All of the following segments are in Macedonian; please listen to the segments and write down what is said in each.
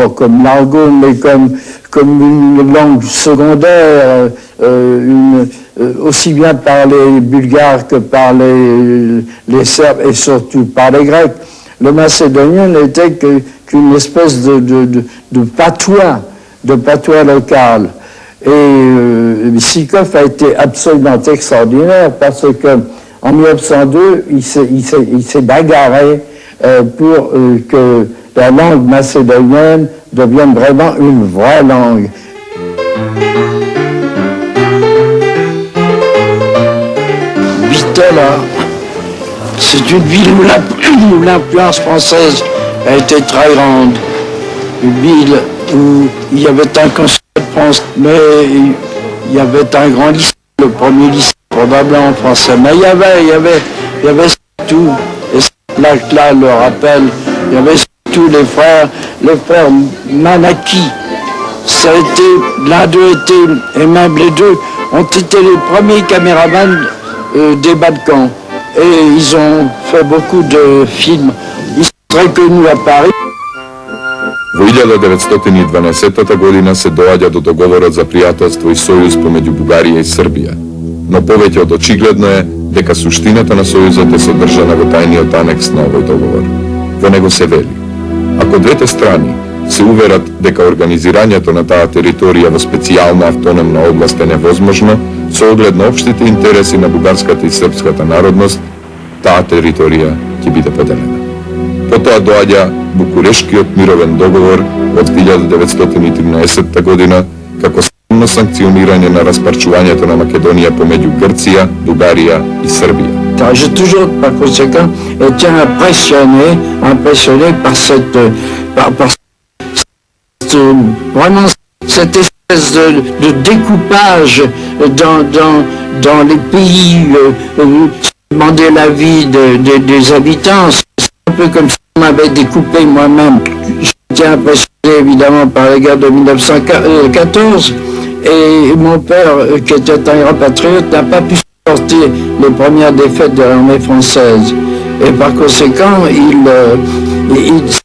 pas comme l'argot, mais comme une langue secondaire, aussi bien par les Bulgares que par les Serbes et surtout par les Grecs. Le macédonien n'était qu'une espèce de patois local. Et Sikov a été absolument extraordinaire parce que en 1902, il s'est bagarré pour que la langue macédonienne devienne vraiment une vraie langue. Bitola, c'est une ville où l'influence française a été très grande. Une ville où il y avait un consulat de France, mais il y avait un grand lycée, le premier lycée probablement en français. Mais il y avait tout, et cette plaque-là le rappelle, il y avait tous les frères Manaki. Ça a été, l'un d'eux était, et même les deux, ont été les premiers caméramans des Balkans. Et ils ont fait beaucoup de films. Ils sont très connus à Paris. Во 1912 година се доаѓа до договорот за пријателство и сојуз помеѓу Бугарија и Србија, но повеќе од очигледно е дека суштината на сојузот е содржана во тајниот анекс на овој договор. Во него се вели: ако двете страни се уверат дека организирањето на таа територија во специјална автономна област е невозможно, со оглед на општите интереси на бугарската и српската народност, таа територија ќе биде поделена. Потоа доаѓа Букурешкиот мировен договор од 1913 година како силно санкционирање на распарчувањето на Македонија помеѓу Грција, Бугарија и Србија. J'ai toujours, par conséquent, été impressionné par vraiment cette espèce de découpage dans les pays, demander l'avis des habitants. Un peu comme si on m'avait découpé moi-même. J'étais impressionné évidemment par la guerre de 1914 et mon père, qui était un grand patriote, n'a pas pu supporter les premières défaites de l'armée française. Et par conséquent, il s'est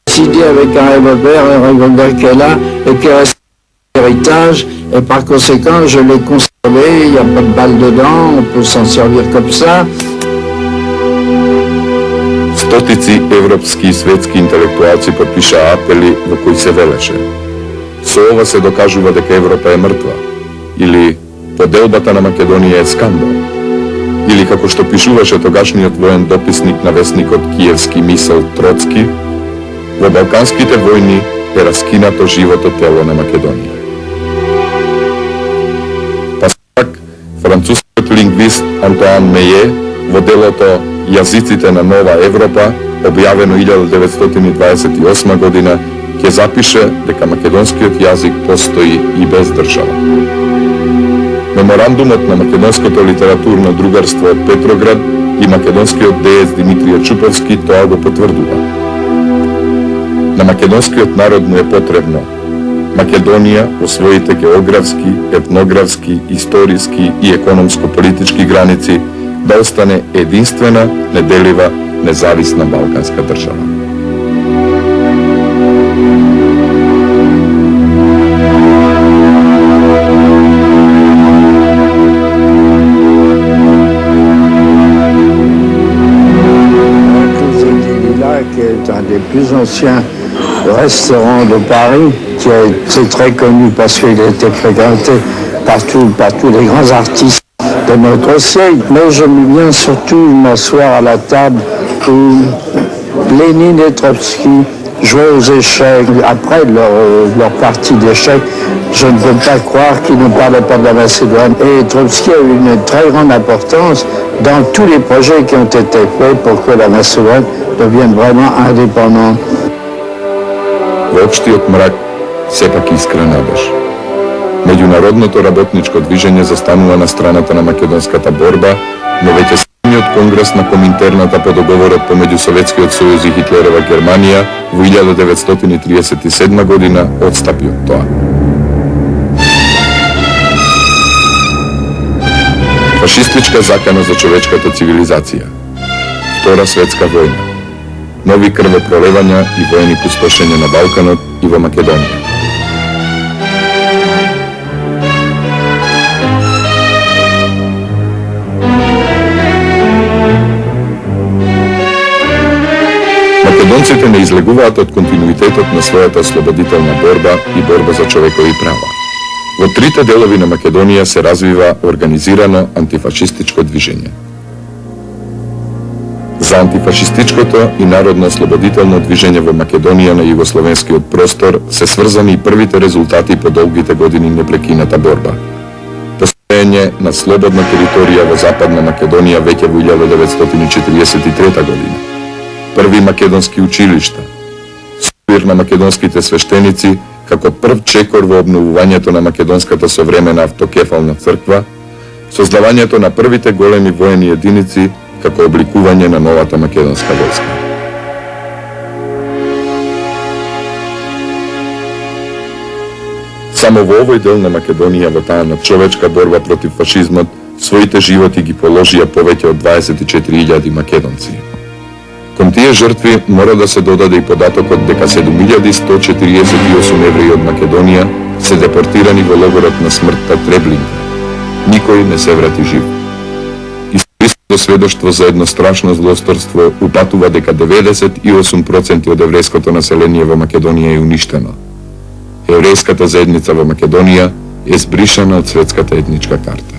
décidé avec un revolver qu'elle a et qui reste héritage. Et par conséquent, je l'ai conservé, il n'y a pas de balle dedans, on peut s'en servir comme ça. Стотици европски и светски интелектуалци потпишаа апели во кои се велеше: со ова се докажува дека Европа е мртва, или поделбата на Македонија е скандал, или како што пишуваше тогашниот воен дописник на весникот Киевски Мисел Троцки: во балканските војни е раскинато живото тело на Македонија. Па сак, францускиот лингвист Антоан Мее во делото Јазиците на нова Европа, објавено 1928 година, ќе запише дека македонскиот јазик постои и без држава. Меморандумот на Македонското литературно другарство од Петроград и македонскиот деец Димитрije Чуповски тоа го потврдува. На македонскиот народ му е потребно Македонија во своите географски, етнографски, историски и економско-политички граници да остане единствена, неделива, независна балканска држава. Qui est un des plus anciens restaurants de Paris, qui a été très connu parce qu'il a été fréquenté par tous les grands artistes de notre siècle. Mais je me viens surtout m'asseoir à la table où Lénine et Trotsky jouaient aux échecs. Après leur partie d'échecs, je ne peux pas croire qu'ils ne parlaient pas de la Macédoine. Et Trotsky a eu une très grande importance dans tous les projets qui ont été faits pour que la Macédoine devienne vraiment indépendante. Во општиот мрак сепак искра надеж. Меѓународното работничко движење застанува на страната на македонската борба, но веќе седмиот конгрес на Коминтерната по договорот помеѓу Советскиот сојуз и Хитлерова Германија во 1937 година одстапи од тоа. Фашистичка закана за човечката цивилизација. Втора светска војна. нови крвопролевања и воени пустошења на Балканот и во Македонија. Македонците не излегуваат од континуитетот на својата ослободителна борба и борба за човекови права. Во трите делови на Македонија се развива организирано антифашистичко движење. За антифашистичкото и народно-ослободително движење во Македонија на југословенскиот простор се сврзани и првите резултати по долгите години непрекината борба. Постоење на слободна територија во Западна Македонија веќе во 1943 година. Први македонски училишта, собир на македонските свештеници како прв чекор во обновувањето на македонската современа автокефална црква, создавањето на првите големи воени единици како обликување на новата македонска војска. Само во овој дел на Македонија во таа надчовечка борба против фашизмот своите животи ги положија повеќе од 24.000 македонци. Кон тие жртви мора да се додаде и податокот дека 7148 евреи од Македонија се депортирани во логорот на смртта Треблинка. Никој не се врати жив. Историското сведоштво за едно страшно злосторство упатува дека 98% од еврејското население во Македонија е уништено. Еврејската заедница во Македонија е збришана од светската етничка карта.